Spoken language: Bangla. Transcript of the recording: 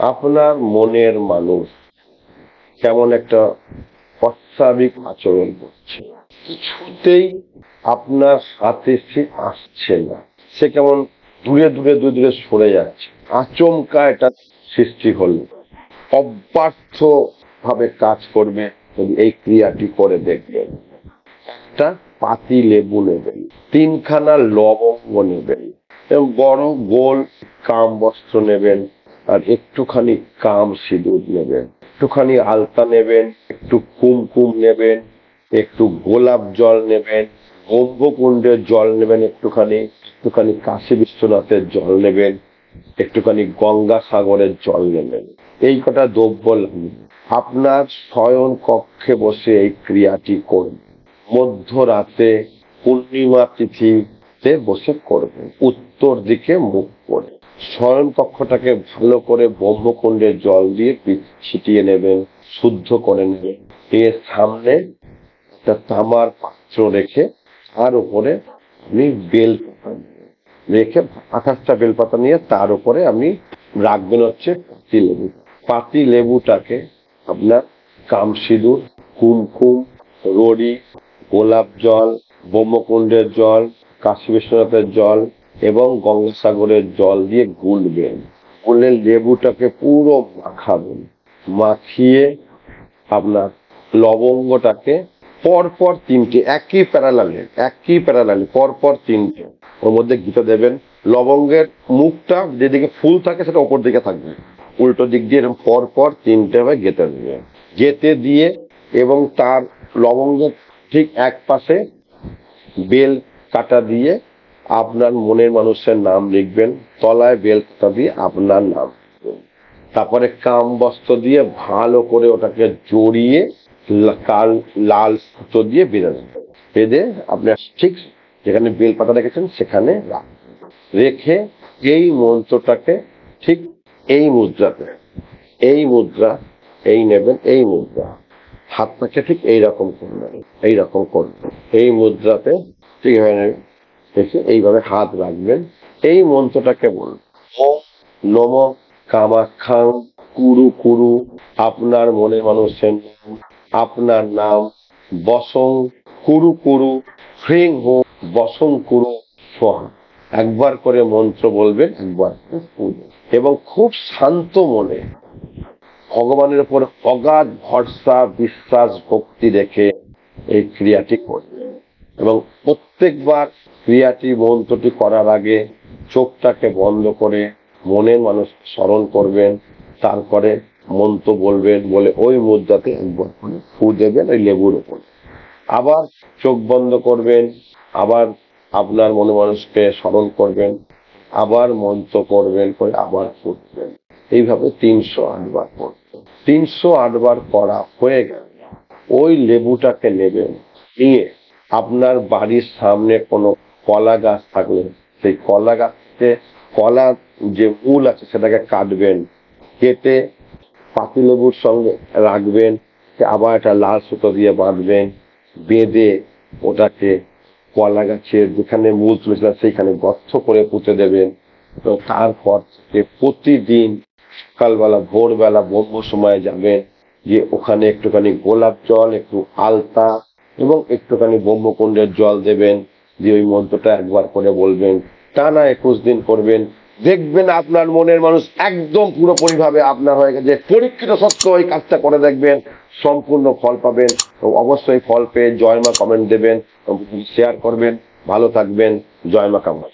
আপনার মনের মানুষ কেমন একটা অস্বাভাবিক আচরণ করছে, কিছুতেই আপনার হাতে সে আসছে না, সে কেমন দূরে দূরে দূরে দূরে সরে যাচ্ছে। আচমকা এটা সৃষ্টি হল, অব্যর্থ ভাবে কাজ করবে যদি এই ক্রিয়াটি করে দেখবেন। একটা পাতি লেবু নেবেন, 3খানা লবঙ্গ নেবেন এবং বড় গোল কাম বস্ত্র নেবেন, আর একটুখানি কাম সিঁদুর নেবেন, একটুখানি আলতা নেবেন, একটু কুমকুম নেবেন, একটু গোলাপ জল নেবেন, ব্রহ্মকুণ্ডের জল নেবেন, একটুখানি কাশী বিশ্বনাথের জল নেবেন, একটুখানি গঙ্গা সাগরের জল নেবেন। এই কটা দ্রব্য লাগবে। আপনার শয়ন কক্ষে বসে এই ক্রিয়াটি করুন। মধ্যরাতে পূর্ণিমা তিথিতে বসে করবেন, উত্তর দিকে মুখ করে। শয়ন কক্ষটাকে ভালো করে ব্রহ্মকুণ্ডের জল দিয়ে ছিটিয়ে নেবেন, শুদ্ধ করে নেবেন। এর সামনে একটা তামার পাত্র রেখে তার উপরে আপনি বেলপাতা রেখে 28টা বেলপাতা নিয়ে তার উপরে আপনি রাখবেন হচ্ছে পাতি লেবু। পাতি লেবুটাকে আপনার কামসিঁদুর, কুমকুম, রড়ি, গোলাপ জল, ব্রহ্মকুণ্ডের জল, কাশী বিশ্বনাথের জল এবং গঙ্গাসাগরের জল দিয়ে গুলবেন। গুলে লেবুটাকে পুরো মাখাবেন। মাখিয়ে আপনার লবঙ্গটাকে পরপর 3টে একই প্যারালালে পরপর 3টে ওর মধ্যে গিতে দেবেন। লবঙ্গের মুখটা যেদিকে ফুল থাকে সেটা ওপর দিকে থাকবে, উল্টো দিক দিয়ে এরকম পরপর 3টে ভাবে গেঁথে দেবেন। গেঁথে দিয়ে এবং তার লবঙ্গের ঠিক এক পাশে বেল কাটা দিয়ে আপনার মনের মানুষের নাম লিখবেন, তলায় বেল কাটা দিয়ে আপনার নাম লিখবেন। তারপরে কাম বস্ত্র দিয়ে ভালো করে ওটাকে জড়িয়ে লাল সুতো দিয়ে বেঁধে দেবেন। বেঁধে আপনার ঠিক যেখানে বেল পাতা রেখেছেন সেখানে রাখবেন। রেখে এই মন্ত্রটাকে ঠিক এই মুদ্রাতে, এই মুদ্রা এই নেবেন, এই মুদ্রা হাতটাকে ঠিক এইরকম করবেন, এইরকম করবেন। এই মুদ্রাতে ঠিক হয়ে নেবেন, রেখে এইভাবে হাত রাখবেন। এই মন্ত্রটাকে বলুন, ওম নমঃ কামাখ্যাং কুরু কুরু। আপনার মনের মানুষের নাম, আপনার নাম বসং কুরু কুরু হ্রিং হো বসং কুরু স্বাহা। একবার করে মন্ত্র বলবেন, একবার এবং খুব শান্ত মনে ভগবানের উপর অগাধ ভরসা, বিশ্বাস, ভক্তি রেখে এই ক্রিয়াটি করবেন। এবং প্রত্যেকবার ক্রিয়াটি মন্ত্রটি করার আগে চোখটাকে বন্ধ করে মনের মানুষ স্মরণ করবেন, তারপরে মন্ত্র বলবেন, বলে ওই মুদ্রাতে একবার করে ফু দেবেন ওই লেবুর উপর। আবার চোখ বন্ধ করবেন, আবার আপনার মনে মানুষকে স্মরণ করবেন, আবার মন্ত্র করবেন, করে আবার ফুটবেন। এইভাবে 308 বার করবেন। 308 বার করা হয়ে গেল, ওই লেবুটাকে নেবেন, নিয়ে আপনার বাড়ির সামনে কোনো কলা গাছ থাকলে সেই কলা গাছকে কলা যে মূল আছে সেটাকে কাটবেন, কেটে পাতিলেবুর সঙ্গে রাখবেন। আবার একটা লাল সুতো দিয়ে বাঁধবেন, বেঁধে ওটাকে কলা গাছের যেখানে মূল তুলেছিল সেইখানে গর্ত করে পুঁতে দেবেন। তো তারপর প্রতিদিন সকালবেলা ভোরবেলা ব্রহ্ম সময় যাবেন, যে ওখানে একটুখানি গোলাপ জল, একটু আলতা এবং একটুখানি ব্রহ্মকুণ্ডের জল দেবেন, দিয়ে ওই মন্ত্রটা একবার করে বলবেন। টানা 21 দিন করবেন, দেখবেন আপনার মনের মানুষ একদম পুরোপুরি ভাবে আপনার হয়ে গেছে। পরীক্ষিত সত্য ওই কাজটা করে দেখবেন, সম্পূর্ণ ফল পাবেন। অবশ্যই ফল পেয়ে জয় মা কমেন্ট দেবেন, শেয়ার করবেন। ভালো থাকবেন। জয় মা কামনা।